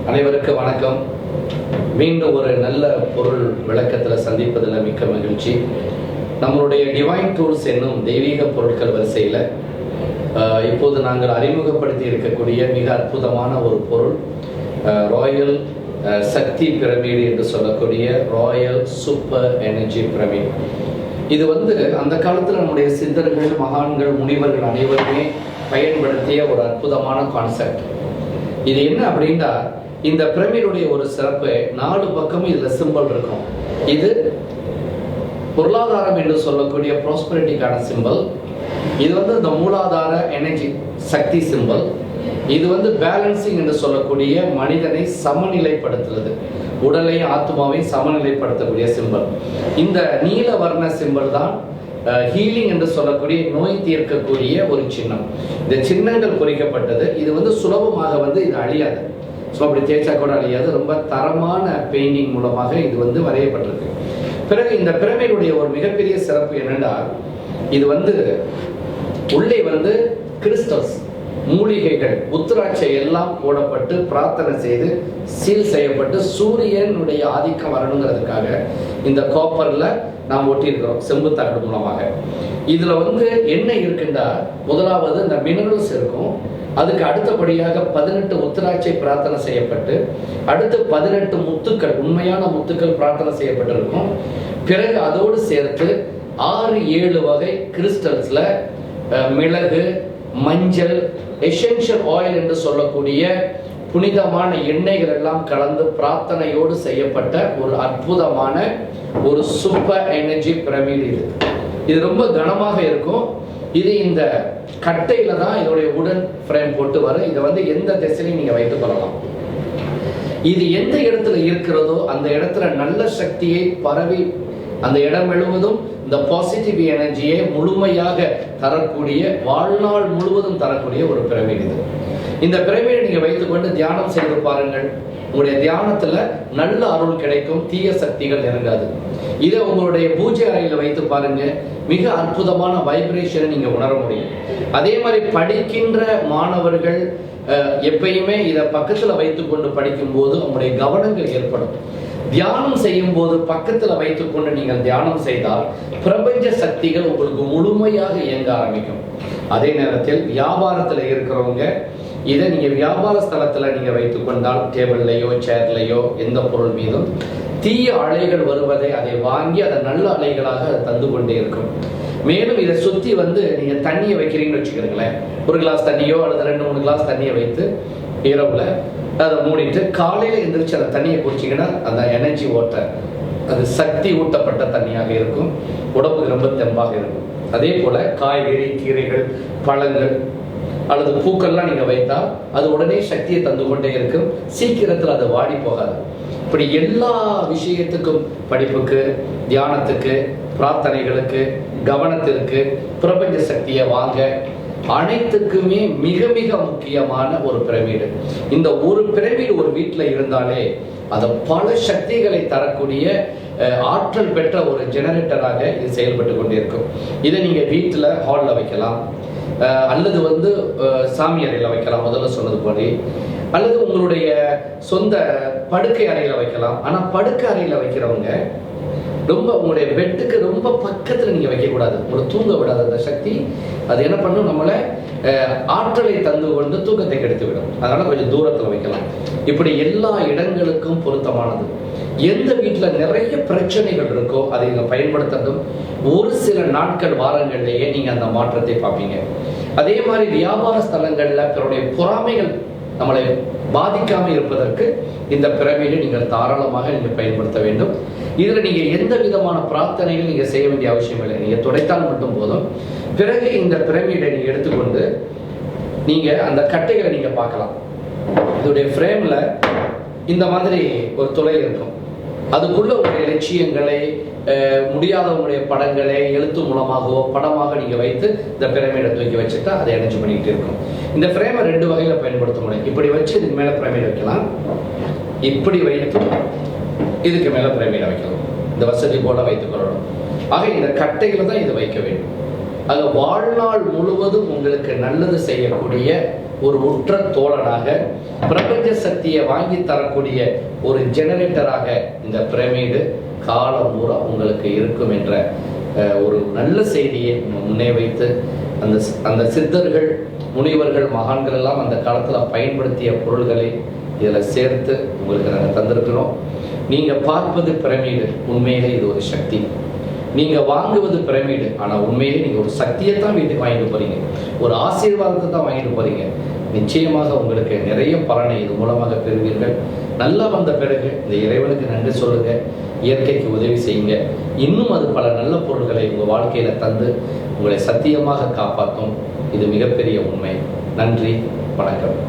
அனைவருக்கும் வணக்கம். மீண்டும் ஒரு நல்ல பொருள் விளக்கத்தில் சந்திப்பதில் மிக்க மகிழ்ச்சி. நம்மளுடைய டிவைன் டூல்ஸ் என்னும் தெய்வீக பொருட்கள் வரிசையில் இப்போது நாங்கள் அறிமுகப்படுத்தி இருக்கக்கூடிய மிக அற்புதமான ஒரு பொருள் ராயல் சக்தி பிரமிடு என்று சொல்லக்கூடிய ராயல் சூப்பர் எனர்ஜி பிரமிடு. இது அந்த காலத்தில் நம்முடைய சித்தர்கள், மகான்கள், முனிவர்கள் அனைவருமே பயன்படுத்திய ஒரு அற்புதமான கான்செப்ட். இது என்ன அப்படின்னா, இந்த பிரமிடுடைய ஒரு சிறப்பு, 4 பக்கமும் இதுல சிம்பல் இருக்கும். இது பொருளாதாரம் என்று சொல்லக்கூடிய ப்ராஸ்பரிட்டிக்கான சிம்பல். இது இந்த மூலாதார எனர்ஜி சக்தி சிம்பல். இது பேலன்சிங் என்று சொல்லக்கூடிய மனிதனை சமநிலைப்படுத்துறது, உடலை ஆத்மாவை சமநிலைப்படுத்தக்கூடிய சிம்பல். இந்த நீல வர்ண சிம்பல் தான் ஹீலிங் என்று சொல்லக்கூடிய நோய் தீர்க்கக்கூடிய ஒரு சின்னம். இந்த சின்னங்கள் குறிக்கப்பட்டது. இது சுலபமாக இது அழியாது. ஸோ அப்படி தேய்ச்சா கூட அழியாது. ரொம்ப தரமான பெயிண்டிங் மூலமாக இது வரையப்பட்டிருக்கு. பிறகு இந்த பிரமிடுடைய ஒரு மிகப்பெரிய சிறப்பு என்னன்னா, இது உள்ளே கிறிஸ்டல்ஸ், மூலிகைகள், உத்திராட்சை எல்லாம் போடப்பட்டு பிரார்த்தனை செய்து சீல் செய்யப்பட்டு சூரியனுடைய ஆதிக்கம் வரணுங்கிறதுக்காக இந்த காப்பர்ல நாம் ஒட்டியிருக்கிறோம், செம்பு தகடு மூலமாக. இதுல என்ன இருக்குன்னா, முதலாவது இந்த மினரல்ஸ் இருக்கும். அதுக்கு அடுத்தபடியாக 18 உத்திராட்சை பிரார்த்தனை செய்யப்பட்டு, அடுத்து 18 முத்துக்கள், உண்மையான முத்துக்கள் பிரார்த்தனை செய்யப்பட்டிருக்கும். பிறகு அதோடு சேர்த்து 6-7 வகை கிறிஸ்டல்ஸ்ல மிளகு, மஞ்சள், எசென்ஷியல் ஆயில் என்று சொல்லக்கூடிய புனிதமான எண்ணெய்கள் எல்லாம் கலந்து பிரார்த்தனையோடு செய்யப்பட்ட ஒரு அற்புதமான ஒரு சூப்பர் எனர்ஜி பிரமிடு. இது ரொம்ப கனமாக இருக்கும். இது இந்த கட்டையில தான் இதோடைய உடன் ஃப்ரேம் போட்டு வரும். இதை எந்த திசையிலையும் நீங்க வைத்துக் கொள்ளலாம். இது எந்த இடத்துல இருக்கிறதோ அந்த இடத்துல நல்ல சக்தியை பரவி அந்த இடம் முழுவதும் இந்த பாசிட்டிவ் எனர்ஜியை முழுமையாக தரக்கூடிய, வாழ்நாள் முழுவதும் தரக்கூடிய ஒரு பிரமிடு இது. இந்த பிரமிடை நீங்க வைத்துக்கொண்டு தியானம் செய்து பாருங்கள். உங்களுடைய தியானத்துல நல்ல அருள் கிடைக்கும், தீய சக்திகள் நெருங்காது. இதை உங்களுடைய பூஜை அறையில வைத்து பாருங்க, மிக அற்புதமான வைப்ரேஷனை நீங்க உணர முடியும். அதே மாதிரி படிக்கின்ற மாணவர்கள் எப்பயுமே இதை பக்கத்துல வைத்துக்கொண்டு படிக்கும் போது உங்களுடைய கவனங்கள் ஏற்படும். தியானம் செய்யும் போது பக்கத்துல வைத்துக்கொண்டு நீங்கள் தியானம் செய்தால் பிரபஞ்ச சக்திகள் உங்களுக்கு முழுமையாக இயங்க ஆரம்பிக்கும். அதே நேரத்தில் வியாபாரத்துல இருக்கிறவங்க இதை நீங்க வியாபார ஸ்தலத்துல நீங்க வைத்துக் கொண்டால், டேபிள்லையோ சேர்லையோ எந்த பொருள் மீதும் தீய அலைகள் வருவதை அதை வாங்கி அதை நல்ல அலைகளாக தந்து கொண்டே இருக்கும். மேலும் இதை சுத்தி நீங்க தண்ணியை வைக்கிறீங்கன்னு வச்சுக்கிறீங்களேன், ஒரு கிளாஸ் தண்ணியோ அல்லது 2-3 கிளாஸ் தண்ணியை வைத்து இரவுல அதை மூடிட்டு காலையில எந்திரிச்சு அந்த தண்ணியை குடிச்சிங்கன்னா அந்த எனர்ஜி ஓட்டர், அது சக்தி ஊட்டப்பட்ட தண்ணியாக இருக்கும், உடம்புக்கு ரொம்ப தெம்பாக இருக்கும். அதே போல காய்கறி, கீரைகள், பழங்கள் அல்லது பூக்கள்லாம் நீங்க வைத்தா அது உடனே சக்தியை தந்து கொண்டே இருக்கும். சீக்கிரத்தில் அது வாடி போகாது. இப்படி எல்லா விஷயத்துக்கும், படிப்புக்கு, தியானத்துக்கு, பிரார்த்தனைகளுக்கு, கவனத்திற்கு, பிரபஞ்ச சக்தியை வாங்க, அனைத்துக்குமே மிக மிக முக்கியமான ஒரு பிரமிடு. இந்த ஒரு பிரமிடு ஒரு வீட்டில் இருந்தாலே அது பல சக்திகளை தரக்கூடிய ஆற்றல் பெற்ற ஒரு ஜெனரேட்டராக இது செயல்பட்டு கொண்டிருக்கும். இதை நீங்க வீட்டில் ஹாலில் வைக்கலாம், அல்லது சாமி அறையில் வைக்கலாம், முதல்ல சொன்னது போல, அல்லது உங்களுடைய சொந்த படுக்கை அறையில வைக்கலாம். ஆனா படுக்கை அறையில வைக்கிறவங்க ரொம்ப உங்களுடைய பெட்டுக்கு ரொம்ப பக்கத்துல நீங்க வைக்க கூடாது, ஒரு தூங்க விடாது. அந்த சக்தி அது என்ன பண்ணும், நம்மளை ஆற்றலை தந்து கொண்டு தூக்கத்தை கெடுத்து விடும். அதனால கொஞ்சம் தூரத்துல வைக்கலாம். இப்படி எல்லா இடங்களுக்கும் பொருத்தமானது. எந்த வீட்டுல நிறைய பிரச்சனைகள் இருக்கோ அதை நீங்க பயன்படுத்தணும். ஒரு சில நாட்கள், வாரங்கள்லேயே நீங்க அந்த மாற்றத்தை பார்ப்பீங்க. அதே மாதிரி வியாபார ஸ்தலங்கள்ல பிறருடைய பொறாமைகள் நம்மளை பாதிக்காம இருப்பதற்கு இந்த பிரமிடை நீங்கள் தாராளமாக நீங்க பயன்படுத்த வேண்டும். இதுல நீங்க எந்த விதமான பிரார்த்தனைகள் நீங்க செய்ய வேண்டிய அவசியம் இல்லை, நீங்க துடைத்தால் மட்டும் போதும். பிறகு இந்த பிரமிடை நீங்க எடுத்துக்கொண்டு நீங்க அந்த கட்டைகளை நீங்க பார்க்கலாம். இதோடைய ஃப்ரேம்ல இந்த மாதிரி ஒரு துளை இருக்கும். அதுக்குள்ள உங்களுடைய லட்சியங்களை, முடியாதவங்களுடைய படங்களை எழுத்து மூலமாகவோ படமாக நீங்க வைத்து இந்த பிரமிடை தூக்கி வச்சுட்டா அதை எனர்ஜி பண்ணிக்கிட்டு இருக்கும். இந்த ஃப்ரேமை 2 வகையில பயன்படுத்த முடியும். இப்படி வச்சு இதுக்கு மேல பிரமிடை வைக்கலாம், இப்படி வைத்து இதுக்கு மேல பிரமிடை வைக்கலாம். இந்த வசதி போல வைத்துக் கொள்ளணும். ஆக இந்த கட்டைகளை தான் இது வைக்க வேண்டும். ஆக வாழ்நாள் முழுவதும் உங்களுக்கு நல்லது செய்யக்கூடிய ஒரு உற்ற தோழனாக, பிரபஞ்ச சக்தியை வாங்கி தரக்கூடிய ஒரு ஜெனரேட்டராக இந்த பிரமிடு காலம் பூரா உங்களுக்கு இருக்கும் என்ற ஒரு நல்ல செய்தியை முன்னே வைத்து அந்த சித்தர்கள், முனிவர்கள், மகான்கள் எல்லாம் அந்த காலத்தில் பயன்படுத்திய பொருள்களை இதில் சேர்த்து உங்களுக்கு நாங்கள் தந்திருக்கிறோம். நீங்கள் பார்ப்பது பிரமிடு, உண்மையிலே இது ஒரு சக்தி. நீங்கள் வாங்குவது பிரமிடு, ஆனால் உண்மையிலே நீங்கள் ஒரு சக்தியை தான் வீட்டுக்கு வாங்கிட்டு போகிறீங்க, ஒரு ஆசீர்வாதத்தை தான் வாங்கிட்டு போகிறீங்க. நிச்சயமாக உங்களுக்கு நிறைய பலனை இது மூலமாக பெறுவீர்கள். நல்லா வந்த பிறகு இந்த இறைவனுக்கு நன்றி சொல்லுங்க, இயற்கைக்கு உதவி செய்யுங்க. இன்னும் அது பல நல்ல பொருட்களை உங்கள் வாழ்க்கையில் தந்து உங்களை சத்தியமாக காப்பாற்றும். இது மிகப்பெரிய உண்மை. நன்றி, வணக்கம்.